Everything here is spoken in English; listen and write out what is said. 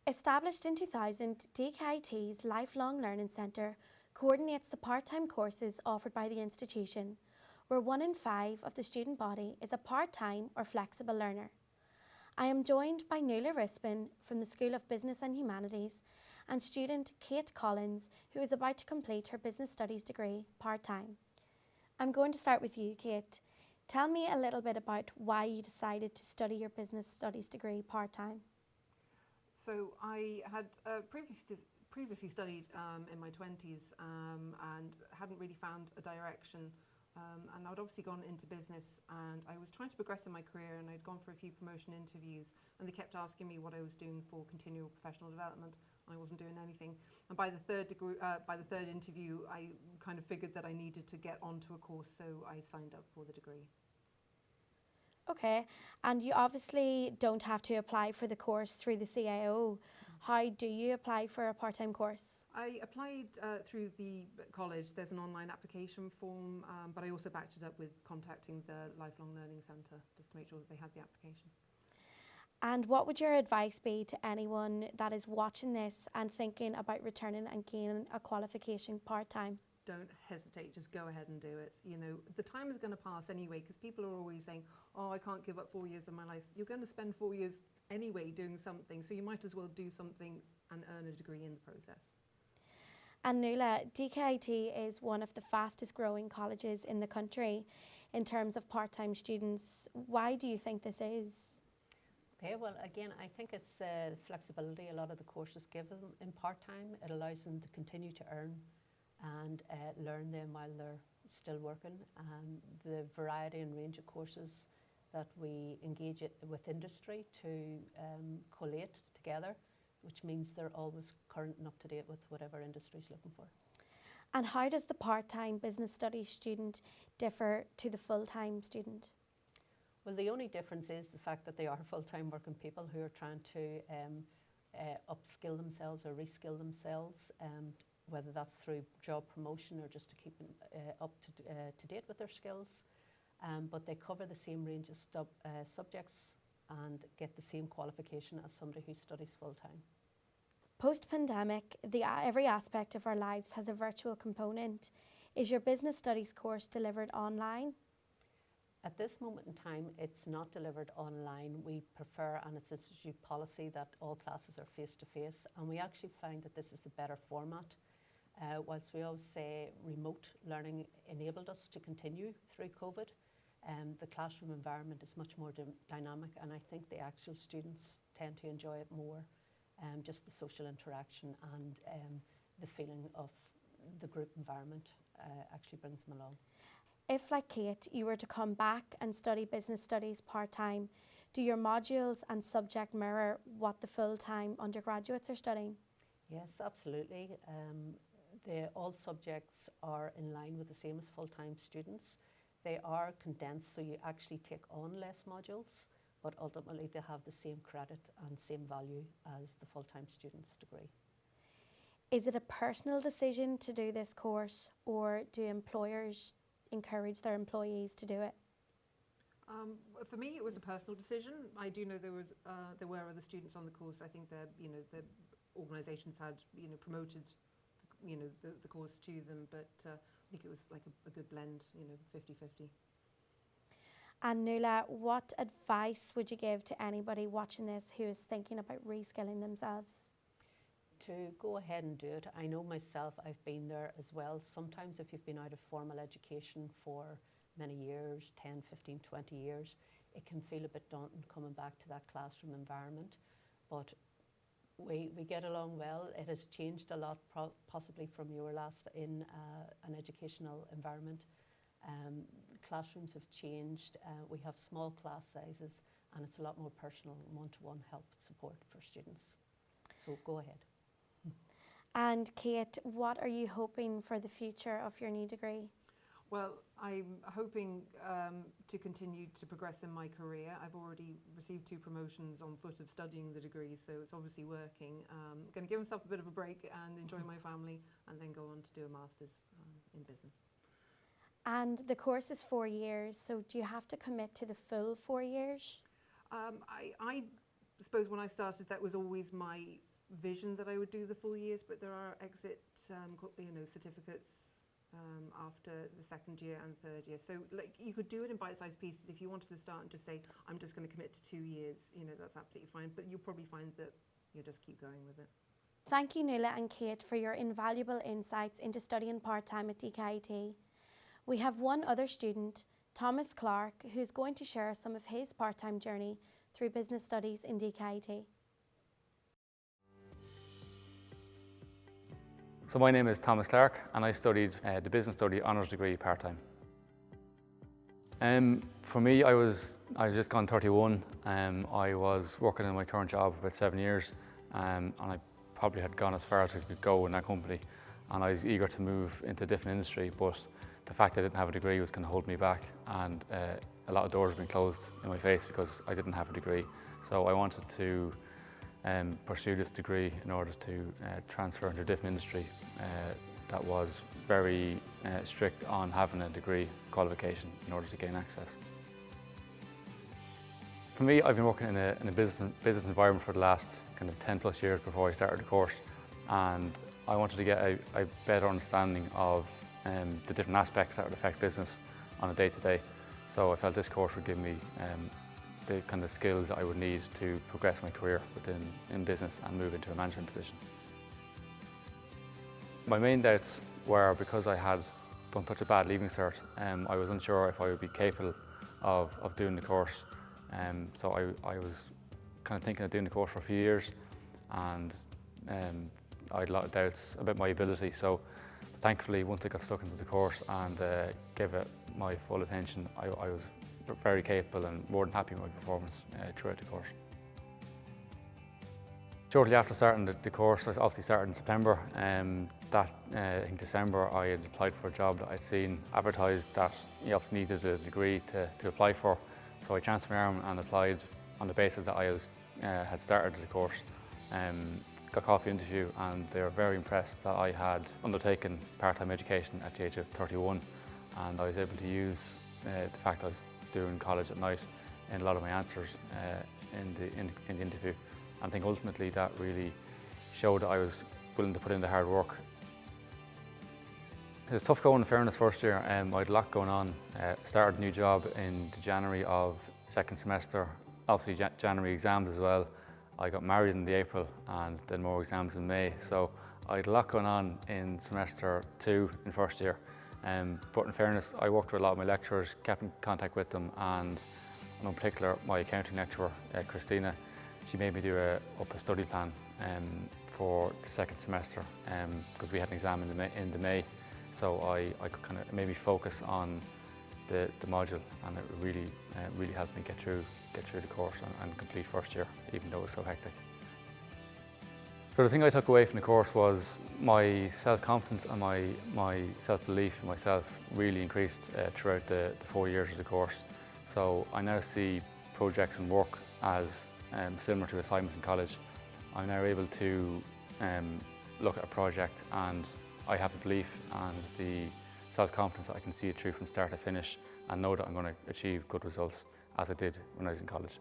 Established in 2000, DKIT's Lifelong Learning Centre coordinates the part-time courses offered by the institution, where 1 in 5 of the student body is a part-time or flexible learner. I am joined by Nuala Rispin from the School of Business and Humanities and student Kate Collins, who is about to complete her Business Studies degree part-time. I'm going to start with you, Kate. Tell me a little bit about why you decided to study your Business Studies degree part-time. So I had previously studied in my 20s and hadn't really found a direction. And I'd obviously gone into business and I was trying to progress in my career, and I'd gone for a few promotion interviews and they kept asking me what I was doing for continual professional development. I wasn't doing anything. And by the third interview, I kind of figured that I needed to get onto a course, so I signed up for the degree. Okay, and you obviously don't have to apply for the course through the CIO. How do you apply for a part-time course? I applied through the college. There's an online application form, but I also backed it up with contacting the Lifelong Learning Centre just to make sure that they had the application. And what would your advice be to anyone that is watching this and thinking about returning and gaining a qualification part-time? Don't hesitate, just go ahead and do it. You know, the time is going to pass anyway, because people are always saying, oh, I can't give up 4 years of my life. You're going to spend 4 years anyway doing something, so you might as well do something and earn a degree in the process. And Nuala, DKIT is one of the fastest growing colleges in the country in terms of part-time students. Why do you think this is? Okay, well, again, I think it's the flexibility a lot of the courses give them in part-time. It allows them to continue to earn and learn them while they're still working. The variety and range of courses that we engage with industry to collate together, which means they're always current and up to date with whatever industry is looking for. And how does the part-time business studies student differ to the full-time student? Well, the only difference is the fact that they are full-time working people who are trying to upskill themselves or reskill themselves, whether that's through job promotion or just to keep up to date with their skills. But they cover the same range of subjects and get the same qualification as somebody who studies full-time. Post-pandemic, every aspect of our lives has a virtual component. Is your business studies course delivered online? At this moment in time, it's not delivered online. We prefer, and it's institute policy, that all classes are face-to-face, and we actually find that this is the better format. Whilst we always say remote learning enabled us to continue through COVID, the classroom environment is much more dynamic, and I think the actual students tend to enjoy it more, just the social interaction and the feeling of the group environment actually brings them along. If, like Kate, you were to come back and study business studies part-time, do your modules and subject mirror what the full-time undergraduates are studying? Yes, absolutely. All subjects are in line with the same as full-time students. They are condensed, so you actually take on less modules, but ultimately they have the same credit and same value as the full-time student's degree. Is it a personal decision to do this course, or do employers encourage their employees to do it? For me, it was a personal decision. I do know there were other students on the course. I think the organisations had promoted the course to them, but I think it was like a good blend, 50-50. And Nuala, what advice would you give to anybody watching this who is thinking about reskilling themselves? To go ahead and do it. I know myself, I've been there as well. Sometimes if you've been out of formal education for many years, 10, 15, 20 years, it can feel a bit daunting coming back to that classroom environment. But we get along well. It has changed a lot, possibly from you were last in an educational environment. Classrooms have changed. We have small class sizes, and it's a lot more personal, one-to-one help support for students. So go ahead. And Kate, what are you hoping for the future of your new degree? Well, I'm hoping to continue to progress in my career. I've already received 2 promotions on foot of studying the degree, so it's obviously working. I'm going to give myself a bit of a break and enjoy my family, and then go on to do a master's in business. And the course is 4 years, so do you have to commit to the full 4 years? I suppose when I started, that was always my vision that I would do the full years, but there are exit certificates after the second year and third year. So like you could do it in bite-sized pieces. If you wanted to start and just say, I'm just going to commit to 2 years, that's absolutely fine. But you'll probably find that you'll just keep going with it. Thank you, Nuala and Kate, for your invaluable insights into studying part-time at DKIT. We have one other student, Thomas Clark, who's going to share some of his part-time journey through business studies in DKIT. So my name is Thomas Clark and I studied the Business Study Honours degree part-time. For me, I just gone 31. I was working in my current job for about 7 years and I probably had gone as far as I could go in that company, and I was eager to move into a different industry, but the fact I didn't have a degree was going to hold me back, and a lot of doors have been closed in my face because I didn't have a degree. So I wanted to pursue this degree in order to transfer into a different industry that was very strict on having a degree qualification in order to gain access. For me, I've been working in a business environment for the last kind of 10 plus years before I started the course, and I wanted to get a better understanding of the different aspects that would affect business on a day-to-day. So I felt this course would give me the kind of skills I would need to progress my career in business and move into a management position. My main doubts were because I had done such a bad leaving cert, I was unsure if I would be capable of doing the course. So I was kind of thinking of doing the course for a few years, and I had a lot of doubts about my ability. So thankfully, once I got stuck into the course and gave it my full attention, I was very capable and more than happy with my performance throughout the course. Shortly after starting the course, I obviously started in September. In December, I had applied for a job that I'd seen advertised that you also needed a degree to apply for. So I chanced my arm and applied on the basis that I had started the course. Got a coffee interview and they were very impressed that I had undertaken part-time education at the age of 31, and I was able to use the fact I was doing college at night in a lot of my answers in the interview. And I think ultimately that really showed that I was willing to put in the hard work. It was tough going, in fairness, first year. I had a lot going on. Started a new job in January of second semester, obviously January exams as well. I got married in the April and then more exams in May. So I had a lot going on in semester 2 in first year. But in fairness, I worked with a lot of my lecturers, kept in contact with them, and in particular my accounting lecturer, Christina, she made me do a study plan for the second semester because we had an exam in the May. So I could kind of made me focus on the module, and it really helped me get through the course and complete first year, even though it was so hectic. So the thing I took away from the course was my self-confidence and my self-belief in myself really increased throughout the 4 years of the course. So I now see projects and work as similar to assignments in college. I'm now able to look at a project and I have the belief and the self-confidence that I can see it through from start to finish and know that I'm going to achieve good results as I did when I was in college.